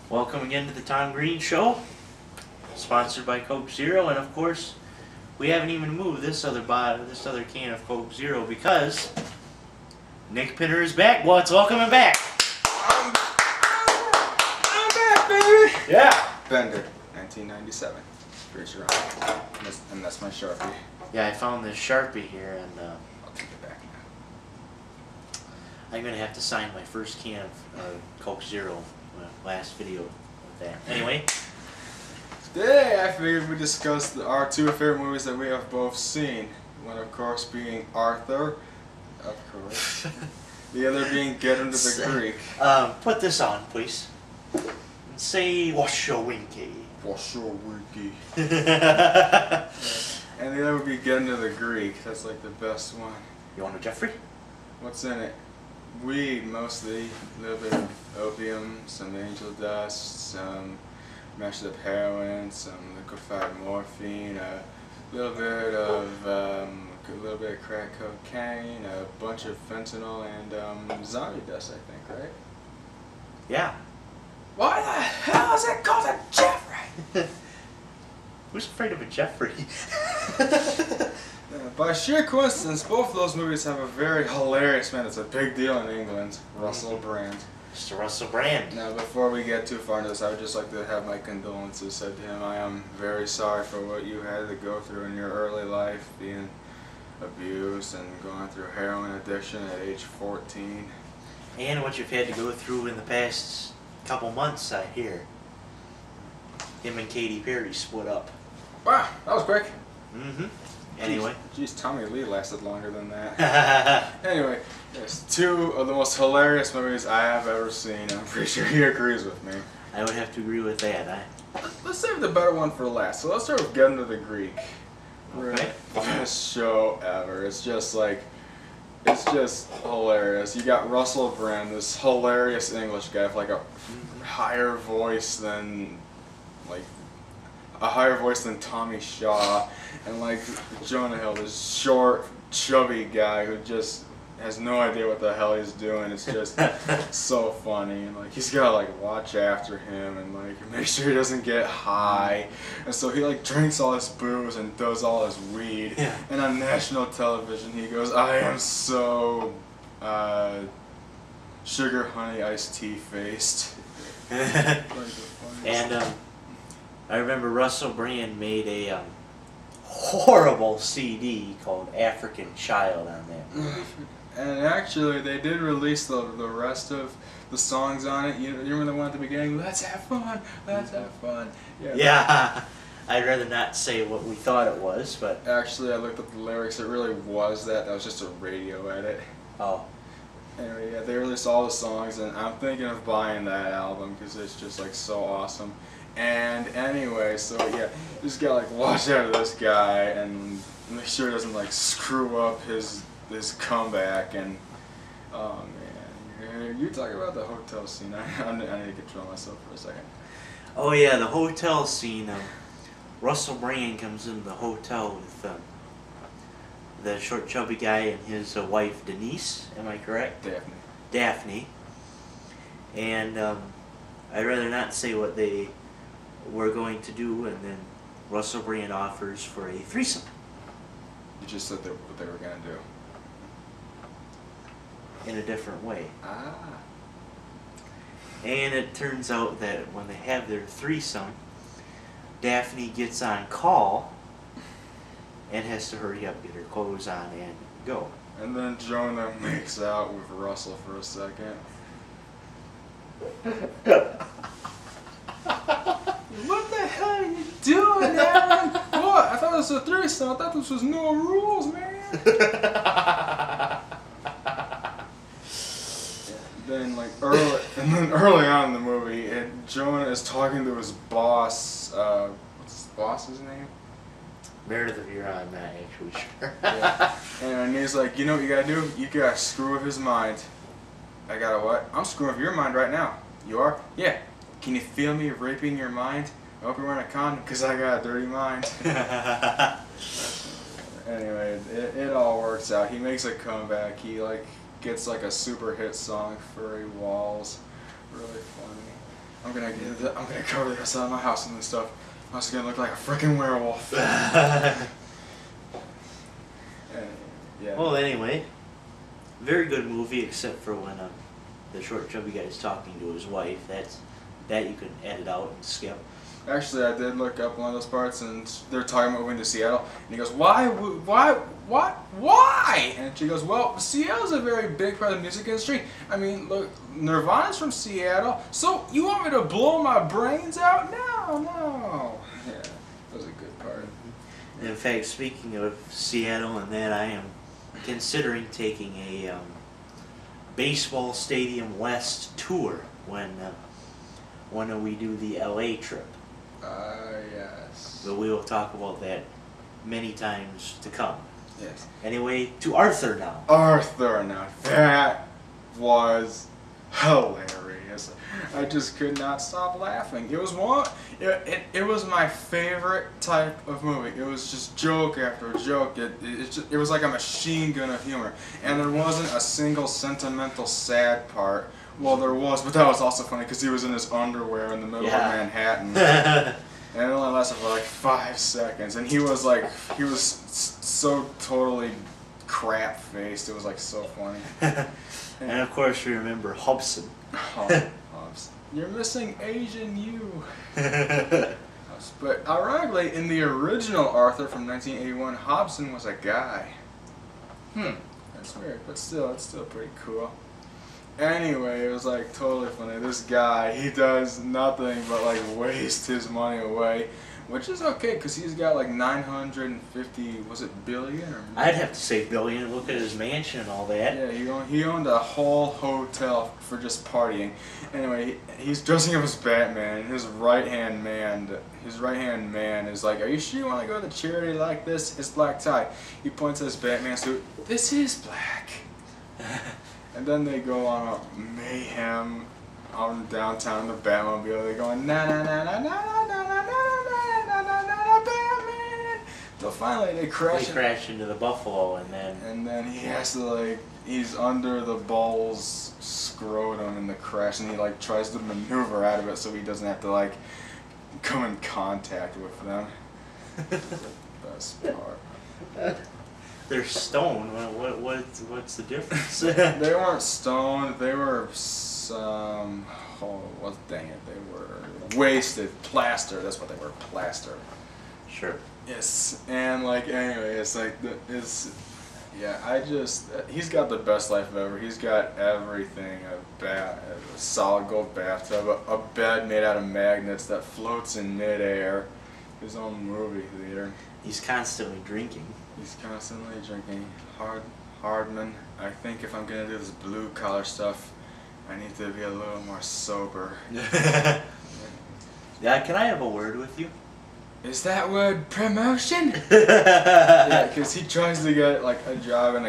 Welcome again to the Tom Greene Show, sponsored by Coke Zero, and of course, we haven't even moved this other can of Coke Zero because Nick Pinter is back. Well, it's all coming back. I'm back, baby. Yeah. Bender, 1997. Pretty sure and that's my Sharpie. Yeah, I found this Sharpie here, and I'll take it back now. I'm gonna have to sign my first can of Coke Zero. Last video of that. Anyway. Today I figured we'd discuss our two favorite movies that we have both seen. One of course being Arthur, of course. The other being Get Into the Greek. Put this on, please. And say Washowinky. Washowinky. And the other would be Get Into the Greek. That's like the best one. You want a Jeffrey? What's in it? Weed, mostly. A little bit of opium, some angel dust, some mashed up heroin, some liquefied morphine, a little bit of crack cocaine, a bunch of fentanyl, and zombie dust, I think, right? Yeah. Why the hell is it called a Jeffrey? Who's afraid of a Jeffrey? By sheer coincidence, both of those movies have a very hilarious man. It's a big deal in England, Russel Brand. Mr. Russell Brand. Now, before we get too far into this, I would just like to have my condolences said to him. I am very sorry for what you had to go through in your early life, being abused and going through heroin addiction at age 14. And what you've had to go through in the past couple months, I hear. Him and Katy Perry split up. Wow, that was quick. Mm-hmm. Anyway. Jeez, Tommy Lee lasted longer than that. Anyway, yes, two of the most hilarious movies I have ever seen. I'm pretty sure he agrees with me. I would have to agree with that. Let's save the better one for last. So let's start with Get Into the Greek. Okay. Best show ever. It's just hilarious. You got Russell Brand, this hilarious English guy with like a higher voice than Tommy Shaw, and like Jonah Hill, this short, chubby guy who just has no idea what the hell he's doing. It's just so funny, and like he's gotta like watch after him and like make sure he doesn't get high, and so he like drinks all his booze and does all his weed. Yeah. And on national television he goes, "I am so sugar honey iced tea faced." And I remember Russell Brand made a horrible CD called African Child on that movie. And actually, they did release the rest of the songs on it. You remember the one at the beginning? Let's have fun, let's have fun. Yeah. I'd rather not say what we thought it was, but actually, I looked up the lyrics. It really was that. That was just a radio edit. Oh. Anyway, yeah, they released all the songs, and I'm thinking of buying that album because it's just like so awesome. And anyway, so yeah, just gotta like watch out of this guy and make sure he doesn't like screw up his comeback. And oh man, you talk about the hotel scene. I need to control myself for a second. Oh yeah, the hotel scene. Russell Brand comes into the hotel with the short chubby guy and his wife Denise. Am I correct? Daphne. And I'd rather not say what they were going to do, and then Russell Brand offers for a threesome. You just said what they were going to do. In a different way. Ah. And it turns out that when they have their threesome, Daphne gets on call and has to hurry up, get her clothes on, and go. And then Jonah makes out with Russell for a second. What the hell are you doing, Aaron? What? I thought this was a threesome. I thought this was no rules, man. Then early on in the movie, Jonah is talking to his boss. What's his boss's name? Meredith, if you're on that, actually, sure. Yeah. And he's like, you know what you gotta do? You gotta screw with his mind. I gotta what? I'm screwing with your mind right now. You are? Yeah. Can you feel me raping your mind? I hope you're wearing a condom because I got a dirty mind. Anyway, it all works out. He makes a comeback. He like gets like a super hit song, Furry Walls. Really funny. I'm gonna cover the outside of my house and this stuff. I'm just gonna look like a freaking werewolf. Yeah. Well, anyway, very good movie, except for when the short chubby guy is talking to his wife. That you can edit out and skip. Actually, I did look up one of those parts, and they're talking about moving to Seattle, and he goes, why? And she goes, well, Seattle's a very big part of the music industry. I mean, look, Nirvana's from Seattle, so you want me to blow my brains out? No. Yeah, that was a good part. In fact, speaking of Seattle and that, I am considering taking a baseball stadium west tour when we do the LA trip. Yes. But we will talk about that many times to come. Yes. Anyway, to Arthur now. That was hilarious. I just could not stop laughing. It was it was my favorite type of movie. It was just joke after joke. It was like a machine gun of humor. And there wasn't a single sentimental sad part. Well, there was, but that was also funny because he was in his underwear in the middle of Manhattan. And it only lasted for like 5 seconds. And he was so totally crap-faced. It was like so funny. And of course we remember Hobson. Hobson. You're missing Asian you. But ironically, in the original Arthur from 1981, Hobson was a guy. That's weird, but still, it's still pretty cool. Anyway, it was like totally funny. This guy, he does nothing but like waste his money away, which is okay because he's got like 950, was it billion or? I'd have to say billion. Look at his mansion and all that. Yeah, he owned a whole hotel for just partying. Anyway, he's dressing up as Batman. And his right hand man is like, "Are you sure you want to go to charity like this? It's black tie." He points at his Batman suit. This is black. And then they go on a mayhem out in downtown in the Batmobile. They're going na na na na na na na na na na na na Batman. So finally they crash. They crash into the Buffalo, and then he has to like he's under the Bull's scrotum in the crash, and he like tries to maneuver out of it so he doesn't have to like come in contact with them. Best part. They're stoned. What's the difference? They weren't stoned. They were some. Oh, well, dang it! They were wasted. Plaster. That's what they were. Plaster. Sure. Yes. And like anyway, it's like yeah. He's got the best life ever. He's got everything: a solid gold bathtub, a bed made out of magnets that floats in midair, his own movie theater. He's constantly drinking. He's constantly drinking. Hardman, I think if I'm gonna do this blue collar stuff, I need to be a little more sober. Yeah, can I have a word with you? Is that word promotion? Yeah, because he tries to get like a job in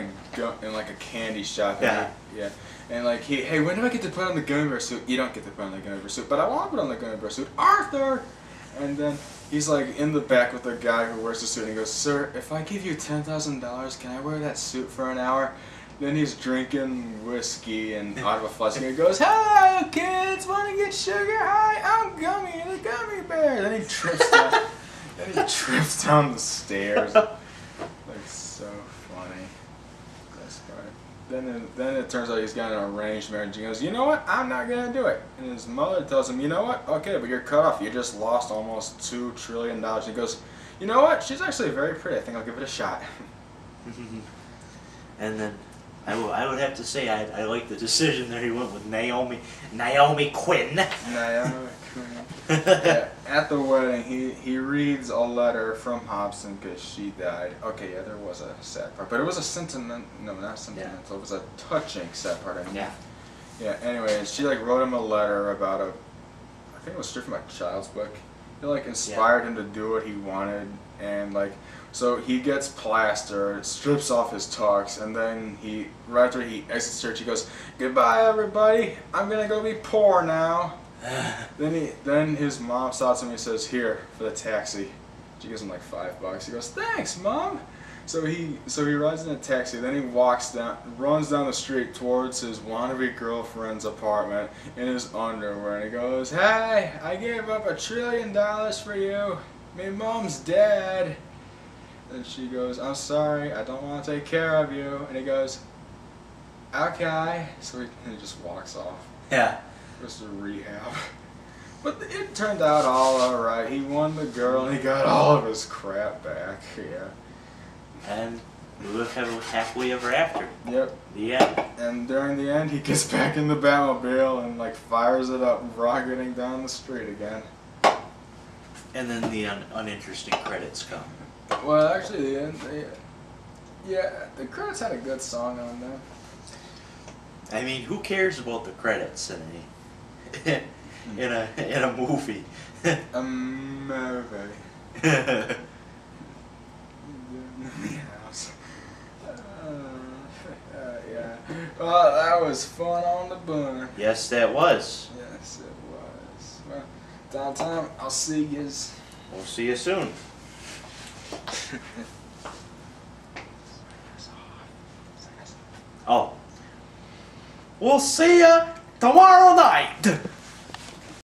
like a candy shop. Yeah. Yeah. And like hey, when do I get to put on the gummy bear suit? You don't get to put on the gummy bear suit, but I want to put on the gummy bear suit. Arthur! And then he's like in the back with the guy who wears the suit, and he goes, "Sir, if I give you $10,000, can I wear that suit for an hour?" Then he's drinking whiskey and out of a flask, and he goes, "Hello, kids, want to get sugar high? I'm Gummy, the gummy bear." Then he trips down. Then he trips down the stairs. Like so funny. That's funny. Then it turns out he's got an arranged marriage. He goes, "You know what? I'm not gonna do it." And his mother tells him, "You know what? Okay, but you're cut off. You just lost almost $2 trillion." He goes, "You know what? She's actually very pretty. I think I'll give it a shot." And then I would have to say I like the decision there. He went with Naomi Quinn. Naomi Quinn. Yeah, at the wedding, he reads a letter from Hobson because she died. Okay, yeah, there was a sad part, but it was a not sentimental. Yeah. It was a touching sad part. I mean. Yeah. Yeah. Anyway, she like wrote him a letter about I think it was straight from a child's book. It like inspired him to do what he wanted, and like. So he gets plaster, strips off his tux, and then right after he exits church, he goes, "Goodbye, everybody. I'm gonna go be poor now." Then his mom stops him and he says, "Here for the taxi." She gives him like $5. He goes, "Thanks, Mom." So he rides in a taxi. Then he runs down the street towards his wannabe girlfriend's apartment in his underwear, and he goes, "Hey, I gave up $1 trillion for you. Me mom's dead." And she goes, "I'm sorry, I don't want to take care of you." And he goes, "Okay." So he just walks off. Yeah. Goes to rehab. But it turned out all alright. He won the girl and he got all of his crap back. Yeah. And we live happily ever after. Yep. The end. And during the end, he gets back in the Batmobile and like fires it up, rocketing down the street again. And then the uninteresting credits come. Well, actually, the end. The credits had a good song on them. I mean, who cares about the credits in a movie? A movie. Yeah. Well, that was fun on the bun. Yes, that was. Yes, it was. Well, downtown, I'll see yous. We'll see you soon. Oh. We'll see ya tomorrow night.